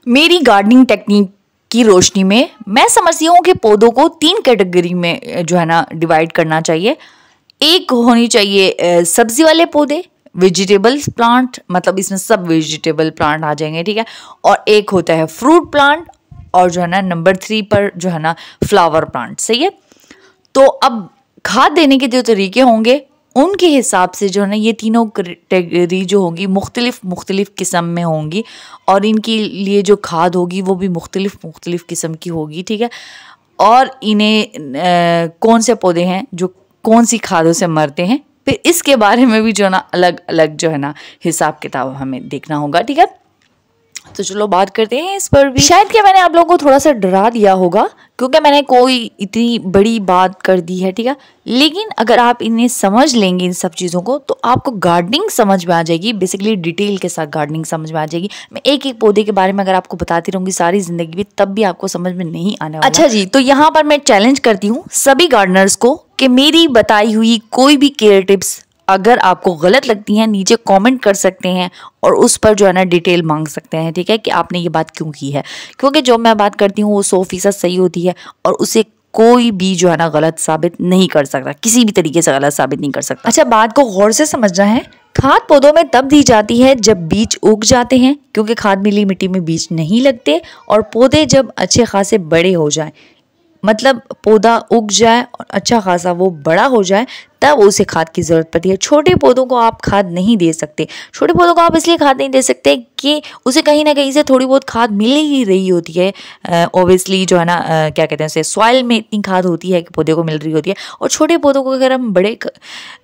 मेरी gardening technique की रोशनी में मैं समझती हूँ कि पौधों को 3 कैटेगरी में जो है ना डिवाइड करना चाहिए। एक होनी चाहिए सब्जी वाले पौधे, वेजिटेबल प्लांट, मतलब इसमें सब वेजिटेबल प्लांट आ जाएंगे, ठीक है। और एक होता है फ्रूट प्लांट, और जो है ना नंबर 3 पर जो है ना फ्लावर प्लांट, सही है। तो अब खाद देने के जो तरीके होंगे उनके हिसाब से जो है ना ये तीनों कैटेगरी जो होंगी मुख्तलिफ किस्म में होंगी, और इनके लिए जो खाद होगी वो भी मुख्तलिफ किस्म की होगी, ठीक है। और इन्हें कौन से पौधे हैं जो कौन सी खादों से मरते हैं, फिर इसके बारे में भी जो है ना अलग अलग जो है ना हिसाब किताब हमें देखना होगा, ठीक है। तो चलो बात करते हैं इस पर भी। शायद कि मैंने आप लोगों को थोड़ा सा डरा दिया होगा क्योंकि मैंने कोई इतनी बड़ी बात कर दी है, ठीक है। लेकिन अगर आप इन्हें समझ लेंगे इन सब चीज़ों को तो आपको गार्डनिंग समझ में आ जाएगी, बेसिकली डिटेल के साथ गार्डनिंग समझ में आ जाएगी। मैं एक एक पौधे के बारे में अगर आपको बताती रहूँगी सारी जिंदगी भी, तब भी आपको समझ में नहीं आने वाला। अच्छा जी, तो यहाँ पर मैं चैलेंज करती हूँ सभी गार्डनर्स को कि मेरी बताई हुई कोई भी केयर टिप्स अगर आपको गलत लगती हैं नीचे कमेंट कर सकते हैं और उस पर जो है ना डिटेल मांग सकते हैं, ठीक है, कि आपने ये बात क्यों की है। क्योंकि जो मैं बात करती हूँ वो 100% सही होती है और उसे कोई भी जो है ना गलत साबित नहीं कर सकता, किसी भी तरीके से गलत साबित नहीं कर सकता। अच्छा, बात को गौर से समझना है। खाद पौधों में तब दी जाती है जब बीज उग जाते हैं, क्योंकि खाद मिली मिट्टी में बीज नहीं लगते, और पौधे जब अच्छे खासे बड़े हो जाए, मतलब पौधा उग जाए और अच्छा खासा वो बड़ा हो जाए, तब उसे खाद की ज़रूरत पड़ती है। छोटे पौधों को आप खाद नहीं दे सकते। छोटे पौधों को आप इसलिए खाद नहीं दे सकते कि उसे कहीं ना कहीं से थोड़ी बहुत खाद मिल ही रही होती है। ऑब्वियसली जो है ना क्या कहते हैं उसे, सॉइल में इतनी खाद होती है कि पौधे को मिल रही होती है। और छोटे पौधों को अगर हम बड़े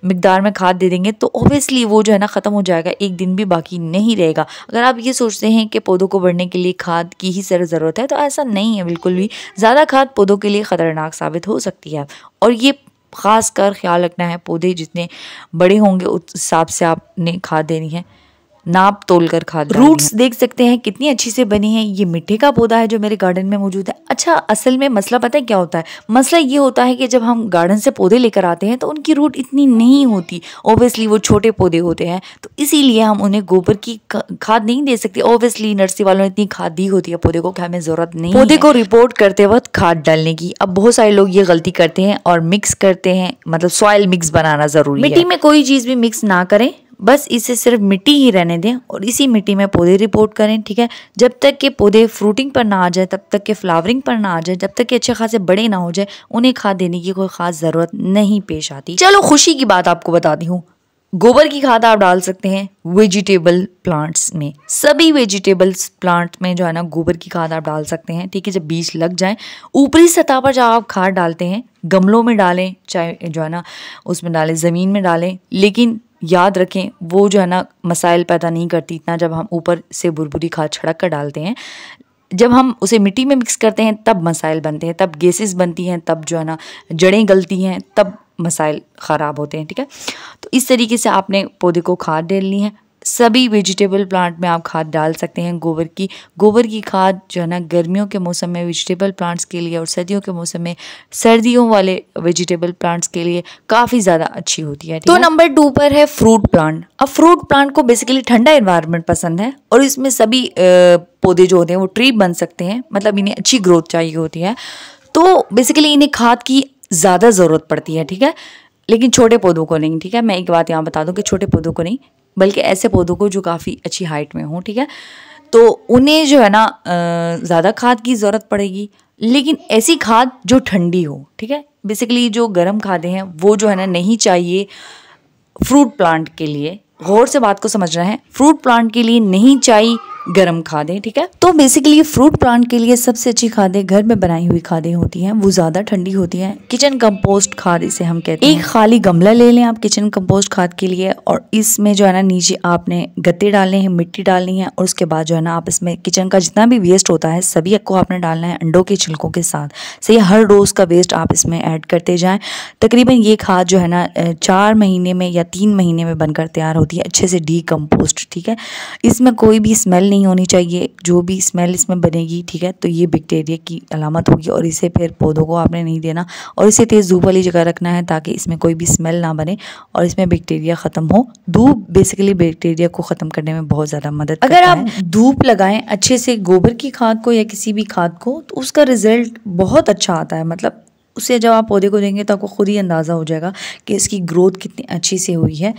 मिकदार में खाद दे देंगे तो ऑब्वियसली वो जो है ना ख़त्म हो जाएगा, एक दिन भी बाकी नहीं रहेगा। अगर आप ये सोचते हैं कि पौधों को बढ़ने के लिए खाद की ही सिर्फ ज़रूरत है, तो ऐसा नहीं है बिल्कुल भी। ज़्यादा खाद पौधों के लिए ख़तरनाक साबित हो सकती है, और ये खास कर ख्याल रखना है, पौधे जितने बड़े होंगे उस हिसाब से आपने खाद देनी है, नाप तोल कर खाद। रूट्स देख सकते हैं कितनी अच्छी से बनी है। ये मिट्टी का पौधा है जो मेरे गार्डन में मौजूद है। अच्छा, असल में मसला पता है क्या होता है? मसला ये होता है कि जब हम गार्डन से पौधे लेकर आते हैं तो उनकी रूट इतनी नहीं होती। ऑब्वियसली वो छोटे पौधे होते हैं, तो इसीलिए हम उन्हें गोबर की खाद नहीं दे सकते। ऑब्वियसली नर्सरी वालों ने इतनी खाद दी होती है पौधे को कि हमें जरूरत नहीं है पौधे को रिपोर्ट करते वक्त खाद डालने की। अब बहुत सारे लोग ये गलती करते हैं और मिक्स करते हैं, मतलब सॉइल मिक्स बनाना जरूरी है। मिट्टी में कोई चीज भी मिक्स ना करें, बस इसे सिर्फ मिट्टी ही रहने दें और इसी मिट्टी में पौधे रिपोर्ट करें, ठीक है। जब तक के पौधे फ्रूटिंग पर ना आ जाए, तब तक के फ्लावरिंग पर ना आ जाए, जब तक के अच्छे खासे बड़े ना हो जाए, उन्हें खाद देने की कोई खास ज़रूरत नहीं पेश आती। चलो खुशी की बात आपको बताती हूँ, गोबर की खाद आप डाल सकते हैं वेजिटेबल प्लांट्स में। सभी वेजिटेबल्स प्लांट में जो है ना गोबर की खाद आप डाल सकते हैं, ठीक है। जब बीज लग जाए, ऊपरी सतह पर जब आप खाद डालते हैं, गमलों में डालें, चाहे जो है ना उसमें डालें, ज़मीन में डालें, लेकिन याद रखें वो जो है ना मसाइल पैदा नहीं करती इतना जब हम ऊपर से बुरबुरी खाद छिड़क कर डालते हैं। जब हम उसे मिट्टी में मिक्स करते हैं तब मसाइल बनते हैं, तब गैसेस बनती हैं, तब जो है ना जड़ें गलती हैं, तब मसाइल ख़राब होते हैं, ठीक है। तो इस तरीके से आपने पौधे को खाद डालनी है। सभी वेजिटेबल प्लांट में आप खाद डाल सकते हैं गोबर की खाद जो है ना गर्मियों के मौसम में वेजिटेबल प्लांट्स के लिए और सर्दियों के मौसम में सर्दियों वाले वेजिटेबल प्लांट्स के लिए काफ़ी ज़्यादा अच्छी होती है। तो नंबर 2 पर है फ्रूट प्लांट। अब फ्रूट प्लांट को बेसिकली ठंडा एनवायरनमेंट पसंद है और इसमें सभी पौधे जो होते हैं वो ट्री बन सकते हैं, मतलब इन्हें अच्छी ग्रोथ चाहिए होती है, तो बेसिकली इन्हें खाद की ज़्यादा ज़रूरत पड़ती है, ठीक है। लेकिन छोटे पौधों को नहीं, ठीक है। मैं एक बात यहाँ बता दूँ कि छोटे पौधों को नहीं, बल्कि ऐसे पौधों को जो काफ़ी अच्छी हाइट में हो, ठीक है, तो उन्हें जो है ना ज़्यादा खाद की ज़रूरत पड़ेगी, लेकिन ऐसी खाद जो ठंडी हो, ठीक है। बेसिकली जो गर्म खादें हैं वो जो है ना नहीं चाहिए फ्रूट प्लांट के लिए। गौर से बात को समझना है, फ्रूट प्लांट के लिए नहीं चाहिए गर्म खादें, ठीक है। तो बेसिकली फ्रूट प्लांट के लिए सबसे अच्छी खादें घर में बनाई हुई खादें होती हैं, वो ज़्यादा ठंडी होती हैं। किचन कंपोस्ट खाद इसे हम कहते हैं। एक खाली गमला ले लें आप किचन कंपोस्ट खाद के लिए, और इसमें जो है ना नीचे आपने गत्ते डालने हैं, मिट्टी डालनी है, और उसके बाद जो है ना आप इसमें किचन का जितना भी वेस्ट होता है सभी को आपने डालना है अंडों के छिलकों के साथ। सही, हर रोज़ का वेस्ट आप इसमें ऐड करते जाएँ। तकरीबन ये खाद जो है ना 4 महीने में या 3 महीने में बनकर तैयार होती है, अच्छे से डीकम्पोस्ट, ठीक है। इसमें कोई भी स्मेल नहीं होनी चाहिए। जो भी स्मेल इसमें बनेगी, ठीक है, तो ये बैक्टीरिया की अलामत होगी और इसे फिर पौधों को आपने नहीं देना और इसे तेज़ धूप वाली जगह रखना है ताकि इसमें कोई भी स्मेल ना बने और इसमें बैक्टीरिया ख़त्म हो। धूप बेसिकली बैक्टीरिया को ख़त्म करने में बहुत ज़्यादा मदद करता है। अगर आप धूप लगाएं अच्छे से गोबर की खाद को या किसी भी खाद को, तो उसका रिजल्ट बहुत अच्छा आता है। मतलब उसे जब आप पौधे को देंगे तो आपको खुद ही अंदाज़ा हो जाएगा कि इसकी ग्रोथ कितनी अच्छी से हुई है।